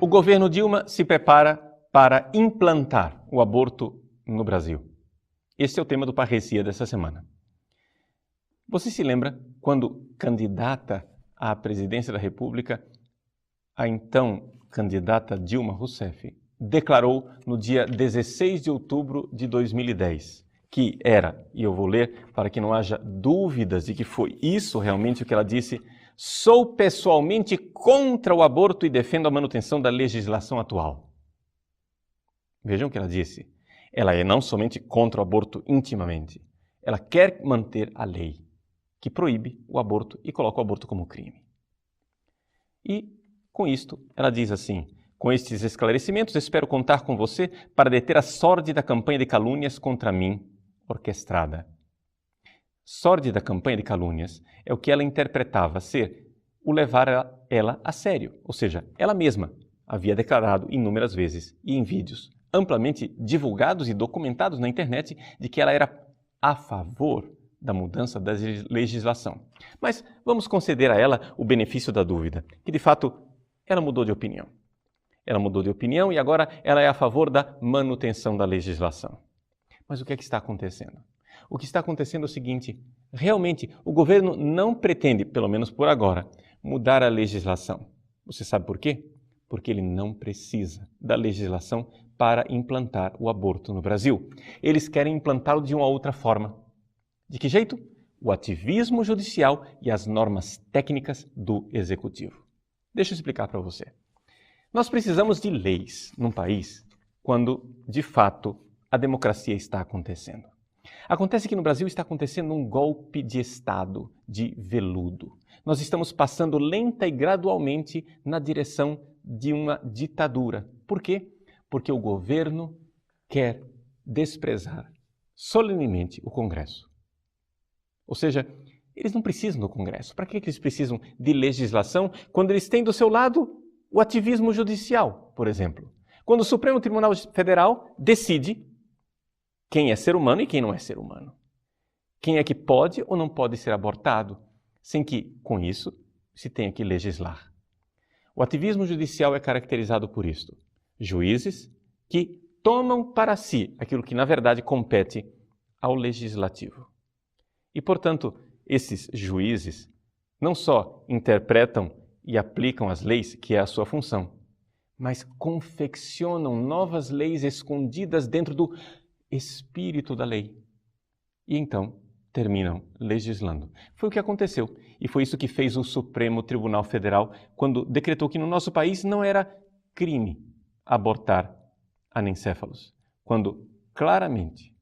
O governo Dilma se prepara para implantar o aborto no Brasil. Este é o tema do Parresia dessa semana. Você se lembra quando candidata à presidência da República, a então candidata Dilma Rousseff declarou no dia 16 de outubro de 2010 que era, e eu vou ler para que não haja dúvidas de que foi isso realmente o que ela disse: sou pessoalmente contra o aborto e defendo a manutenção da legislação atual. Vejam o que ela disse. Ela é não somente contra o aborto intimamente, ela quer manter a lei que proíbe o aborto e coloca o aborto como crime. E, com isto, ela diz assim: com estes esclarecimentos, espero contar com você para deter a sórdida campanha de calúnias contra mim, orquestrada. Sórdida campanha de calúnias é o que ela interpretava ser o levar ela a sério, ou seja, ela mesma havia declarado inúmeras vezes e em vídeos amplamente divulgados e documentados na internet de que ela era a favor da mudança da legislação. Mas vamos conceder a ela o benefício da dúvida, que de fato ela mudou de opinião. Ela mudou de opinião e agora ela é a favor da manutenção da legislação. Mas o que é que está acontecendo? O que está acontecendo é o seguinte: realmente o governo não pretende, pelo menos por agora, mudar a legislação. Você sabe por quê? Porque ele não precisa da legislação para implantar o aborto no Brasil. Eles querem implantá-lo de uma outra forma. De que jeito? O ativismo judicial e as normas técnicas do executivo. Deixa eu explicar para você. Nós precisamos de leis num país quando, de fato, a democracia está acontecendo. Acontece que no Brasil está acontecendo um golpe de Estado de veludo. Nós estamos passando lenta e gradualmente na direção de uma ditadura. Por quê? Porque o governo quer desprezar solenemente o Congresso. Ou seja, eles não precisam do Congresso. Para que eles precisam de legislação quando eles têm do seu lado o ativismo judicial, por exemplo? Quando o Supremo Tribunal Federal decide quem é ser humano e quem não é ser humano. Quem é que pode ou não pode ser abortado, sem que, com isso, se tenha que legislar. O ativismo judicial é caracterizado por isto: juízes que tomam para si aquilo que, na verdade, compete ao legislativo. E, portanto, esses juízes não só interpretam e aplicam as leis, que é a sua função, mas confeccionam novas leis escondidas dentro do espírito da lei. E então terminam legislando. Foi o que aconteceu. E foi isso que fez o Supremo Tribunal Federal quando decretou que no nosso país não era crime abortar anencéfalos. Quando claramente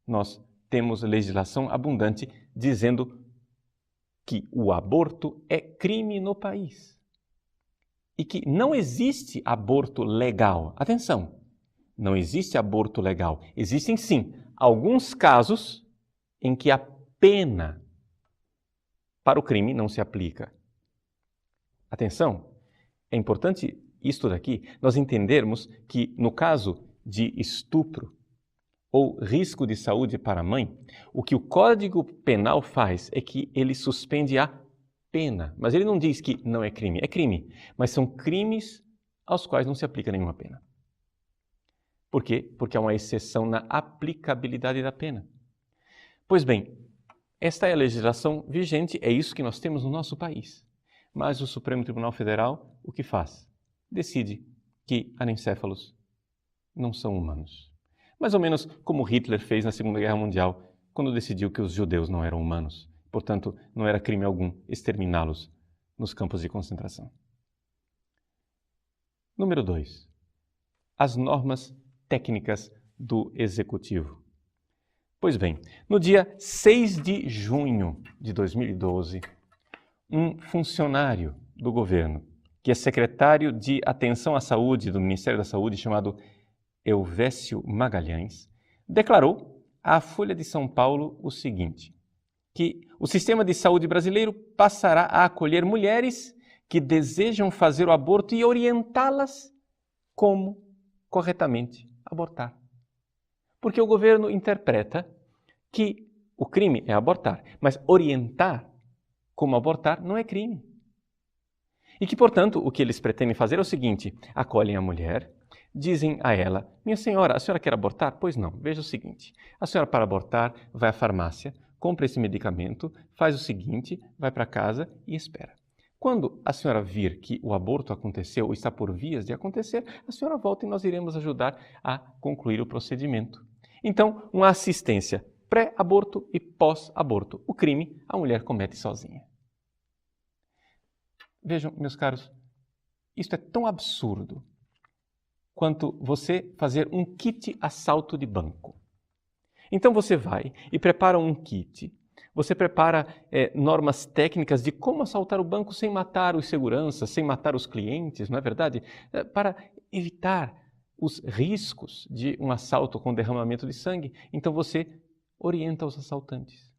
nós temos legislação abundante dizendo que o aborto é crime no país. E que não existe aborto legal. Atenção! Não existe aborto legal. Existem, sim, alguns casos em que a pena para o crime não se aplica. Atenção! É importante isto daqui, nós entendermos que no caso de estupro ou risco de saúde para a mãe, o que o Código Penal faz é que ele suspende a pena. Mas ele não diz que não é crime. É crime, mas são crimes aos quais não se aplica nenhuma pena. Por quê? Porque há uma exceção na aplicabilidade da pena. Pois bem, esta é a legislação vigente, é isso que nós temos no nosso país. Mas o Supremo Tribunal Federal, o que faz? Decide que anencéfalos não são humanos. Mais ou menos como Hitler fez na Segunda Guerra Mundial, quando decidiu que os judeus não eram humanos. Portanto, não era crime algum exterminá-los nos campos de concentração. Número 2. As normas técnicas do Executivo. Pois bem, no dia 6 de junho de 2012, um funcionário do governo, que é secretário de Atenção à Saúde do Ministério da Saúde, chamado Elvésio Magalhães, declarou à Folha de São Paulo o seguinte: que o sistema de saúde brasileiro passará a acolher mulheres que desejam fazer o aborto e orientá-las como corretamente abortar. Porque o governo interpreta que o crime é abortar, mas orientar como abortar não é crime. E que, portanto, o que eles pretendem fazer é o seguinte: acolhem a mulher, dizem a ela: minha senhora, a senhora quer abortar? Pois não, veja o seguinte, a senhora para abortar vai à farmácia, compra esse medicamento, faz o seguinte, vai para casa e espera. Quando a senhora vir que o aborto aconteceu ou está por vias de acontecer, a senhora volta e nós iremos ajudar a concluir o procedimento. Então, uma assistência pré-aborto e pós-aborto. O crime a mulher comete sozinha. Vejam, meus caros, isto é tão absurdo quanto você fazer um kit assalto de banco. Então você vai e prepara um kit, você prepara normas técnicas de como assaltar o banco sem matar os seguranças, sem matar os clientes, não é verdade? Para evitar os riscos de um assalto com derramamento de sangue. Então você orienta os assaltantes.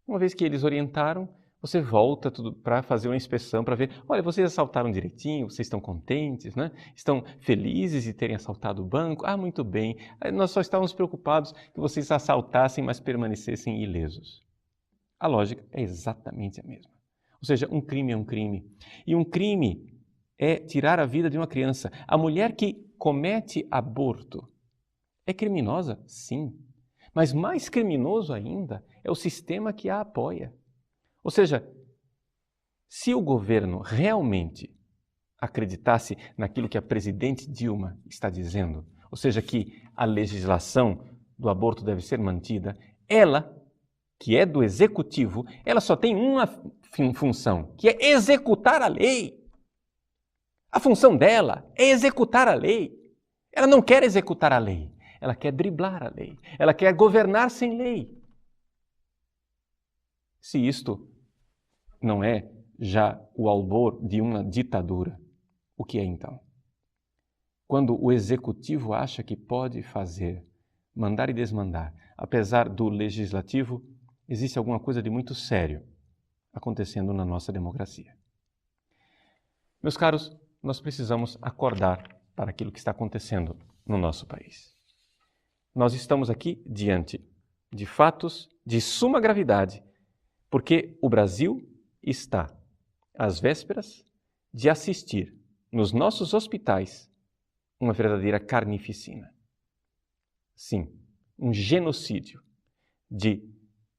Uma vez que eles orientaram, você volta para fazer uma inspeção, para ver, olha, vocês assaltaram direitinho, vocês estão contentes, né? Estão felizes de terem assaltado o banco? Ah, muito bem. Nós só estávamos preocupados que vocês assaltassem, mas permanecessem ilesos. A lógica é exatamente a mesma. Ou seja, um crime é um crime. E um crime é tirar a vida de uma criança. A mulher que comete aborto é criminosa? Sim. Mas mais criminoso ainda é o sistema que a apoia. Ou seja, se o governo realmente acreditasse naquilo que a presidente Dilma está dizendo, ou seja, que a legislação do aborto deve ser mantida, ela, que é do executivo, ela só tem uma função, que é executar a lei. A função dela é executar a lei. Ela não quer executar a lei, ela quer driblar a lei, ela quer governar sem lei. Se isto não é já o albor de uma ditadura, o que é então? Quando o executivo acha que pode fazer, mandar e desmandar, apesar do legislativo, existe alguma coisa de muito sério acontecendo na nossa democracia. Meus caros, nós precisamos acordar para aquilo que está acontecendo no nosso país. Nós estamos aqui diante de fatos de suma gravidade, porque o Brasil está às vésperas de assistir nos nossos hospitais uma verdadeira carnificina. Sim, um genocídio de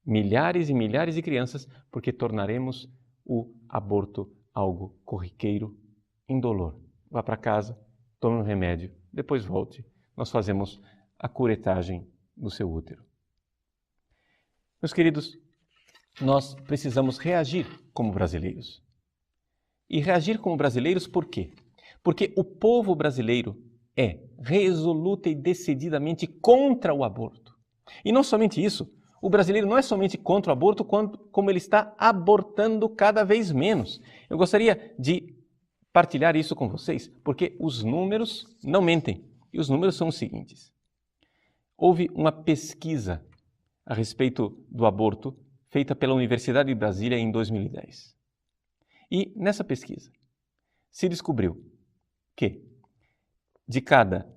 milhares e milhares de crianças, porque tornaremos o aborto algo corriqueiro, indolor. Vá para casa, tome um remédio, depois volte. Nós fazemos a curetagem do seu útero. Meus queridos, nós precisamos reagir como brasileiros. E reagir como brasileiros por quê? Porque o povo brasileiro é resoluta e decididamente contra o aborto. E não somente isso, o brasileiro não é somente contra o aborto, como ele está abortando cada vez menos. Eu gostaria de partilhar isso com vocês, porque os números não mentem. E os números são os seguintes. Houve uma pesquisa a respeito do aborto feita pela Universidade de Brasília em 2010. E nessa pesquisa se descobriu que de cada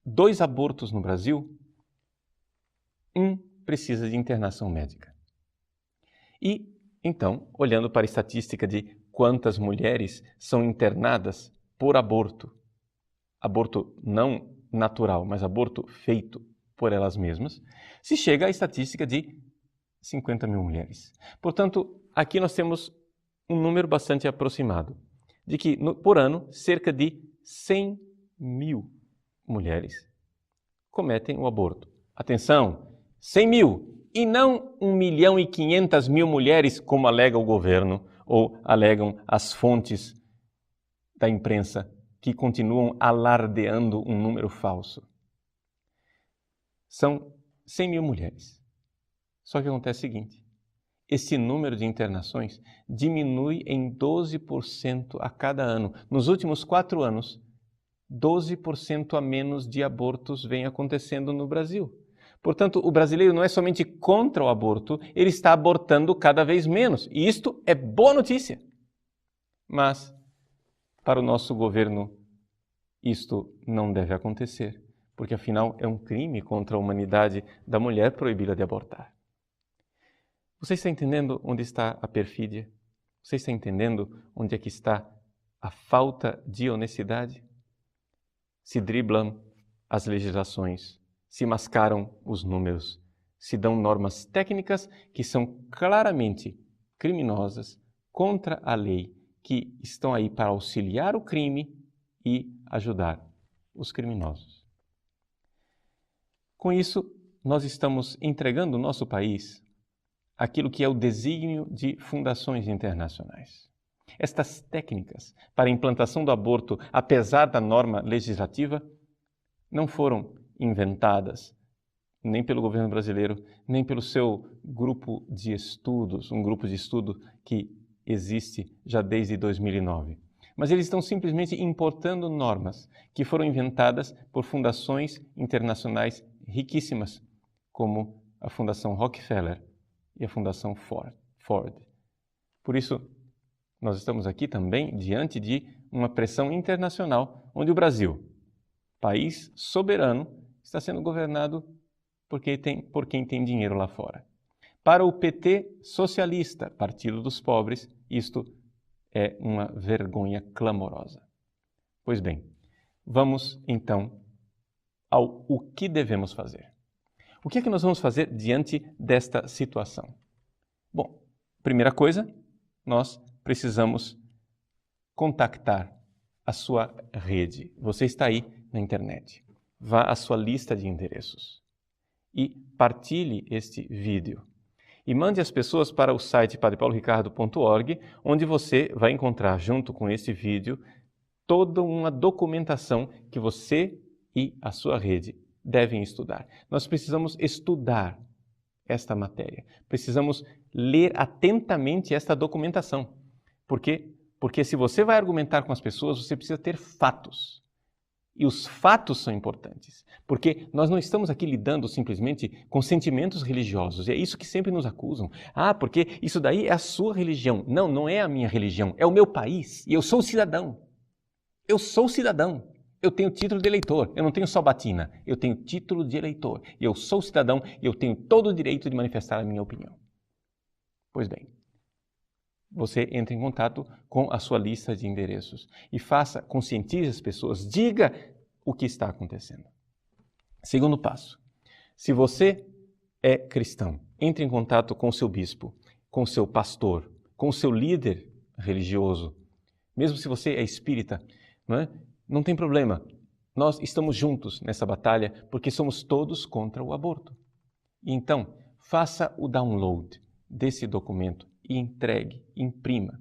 2 abortos no Brasil, 1 precisa de internação médica. E então, olhando para a estatística de quantas mulheres são internadas por aborto não natural, mas aborto feito por elas mesmas, se chega à estatística de 50 mil mulheres. Portanto, aqui nós temos um número bastante aproximado, de que por ano, cerca de 100 mil mulheres cometem o aborto. Atenção, 100 mil e não 1.500.000 mulheres, como alega o governo ou alegam as fontes da imprensa que continuam alardeando um número falso. São 100 mil mulheres. Só que acontece o seguinte, esse número de internações diminui em 12% a cada ano. Nos últimos 4 anos, 12% a menos de abortos vem acontecendo no Brasil. Portanto, o brasileiro não é somente contra o aborto, ele está abortando cada vez menos. E isto é boa notícia. Mas, para o nosso governo, isto não deve acontecer, porque afinal é um crime contra a humanidade da mulher proibida de abortar. Você está entendendo onde está a perfídia? Você está entendendo onde é que está a falta de honestidade? Se driblam as legislações, se mascaram os números, se dão normas técnicas que são claramente criminosas, contra a lei, que estão aí para auxiliar o crime e ajudar os criminosos. Com isso, nós estamos entregando o nosso país àquilo que é o desígnio de fundações internacionais. Estas técnicas para a implantação do aborto, apesar da norma legislativa, não foram inventadas nem pelo governo brasileiro, nem pelo seu grupo de estudos, um grupo de estudo que existe já desde 2009. Mas eles estão simplesmente importando normas que foram inventadas por fundações internacionais riquíssimas, como a Fundação Rockefeller e a Fundação Ford. Por isso, nós estamos aqui também diante de uma pressão internacional, onde o Brasil, país soberano, está sendo governado por quem tem dinheiro lá fora. Para o PT socialista, Partido dos Pobres, isto é uma vergonha clamorosa. Pois bem, vamos então ao o que devemos fazer. O que é que nós vamos fazer diante desta situação? Bom, primeira coisa, nós precisamos contactar a sua rede. Você está aí na internet. Vá à sua lista de endereços e partilhe este vídeo. E mande as pessoas para o site padrepauloricardo.org, onde você vai encontrar, junto com este vídeo, toda uma documentação que você e a sua rede devem estudar. Nós precisamos estudar esta matéria. Precisamos ler atentamente esta documentação. Por quê? Porque se você vai argumentar com as pessoas, você precisa ter fatos. E os fatos são importantes, porque nós não estamos aqui lidando simplesmente com sentimentos religiosos. E é isso que sempre nos acusam. Ah, porque isso daí é a sua religião. Não, não é a minha religião, é o meu país. E eu sou cidadão. Eu sou cidadão. Eu tenho título de eleitor. Eu não tenho só batina. Eu tenho título de eleitor. E eu sou cidadão e eu tenho todo o direito de manifestar a minha opinião. Pois bem, você entra em contato com a sua lista de endereços e conscientize as pessoas, diga o que está acontecendo. Segundo passo, se você é cristão, entre em contato com o seu bispo, com o seu pastor, com o seu líder religioso. Mesmo se você é espírita, não tem problema. Nós estamos juntos nessa batalha porque somos todos contra o aborto. E então, faça o download desse documento e entregue, imprima.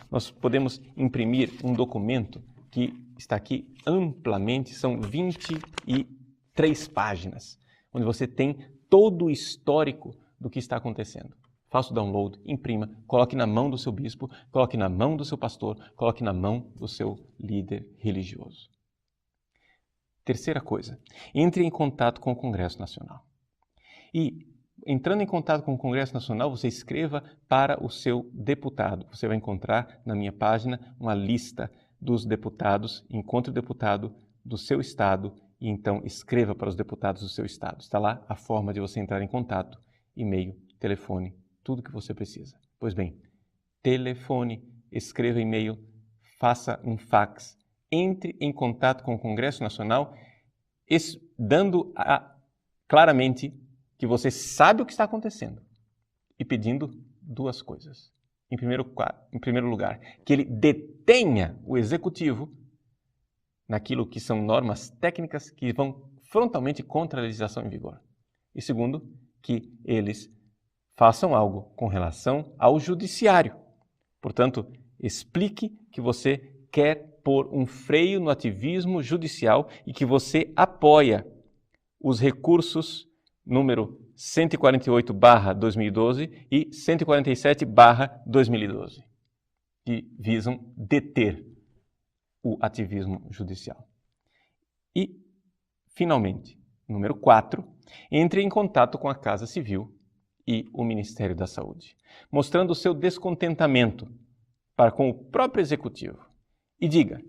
Nós podemos imprimir um documento que está aqui amplamente, são 23 páginas, onde você tem todo o histórico do que está acontecendo. Faça o download, imprima, coloque na mão do seu bispo, coloque na mão do seu pastor, coloque na mão do seu líder religioso. Terceira coisa, entre em contato com o Congresso Nacional. E entrando em contato com o Congresso Nacional, você escreva para o seu deputado. Você vai encontrar na minha página uma lista dos deputados, encontre o deputado do seu estado e então escreva para os deputados do seu estado. Está lá a forma de você entrar em contato, e-mail, telefone, tudo que você precisa. Pois bem, telefone, escreva e-mail, faça um fax, entre em contato com o Congresso Nacional, dando claramente que você sabe o que está acontecendo e pedindo duas coisas. Em primeiro lugar, que ele detenha o executivo naquilo que são normas técnicas que vão frontalmente contra a legislação em vigor. E segundo, que eles façam algo com relação ao judiciário. Portanto, explique que você quer pôr um freio no ativismo judicial e que você apoia os recursos número 148/2012 e 147/2012, que visam deter o ativismo judicial. E, finalmente, número 4, entre em contato com a Casa Civil e o Ministério da Saúde, mostrando o seu descontentamento para com o próprio Executivo. E diga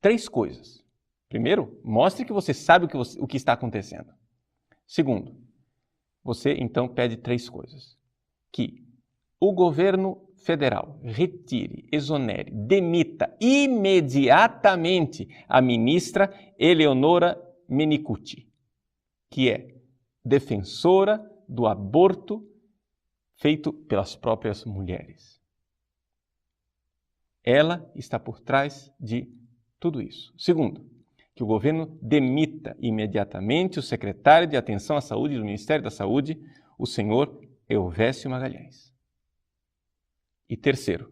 3 coisas. Primeiro, mostre que você sabe o que está acontecendo. Segundo, você então pede 3 coisas. Que o governo federal retire, exonere, demita imediatamente a ministra Eleonora Menicucci, que é defensora do aborto feito pelas próprias mulheres. Ela está por trás de tudo isso. Segundo, que o governo demita imediatamente o secretário de Atenção à Saúde do Ministério da Saúde, o senhor Elvésio Magalhães. E terceiro,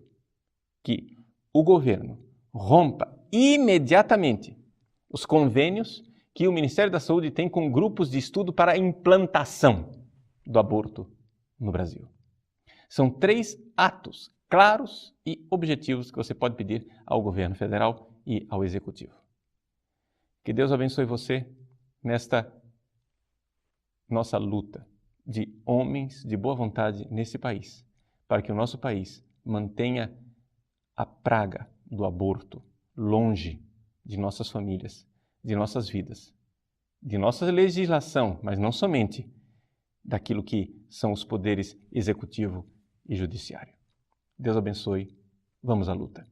que o governo rompa imediatamente os convênios que o Ministério da Saúde tem com grupos de estudo para a implantação do aborto no Brasil. São 3 atos claros e objetivos que você pode pedir ao governo federal e ao executivo. Que Deus abençoe você nesta nossa luta de homens de boa vontade nesse país, para que o nosso país mantenha a praga do aborto longe de nossas famílias, de nossas vidas, de nossa legislação, mas não somente daquilo que são os poderes executivo e judiciário. Deus abençoe. Vamos à luta.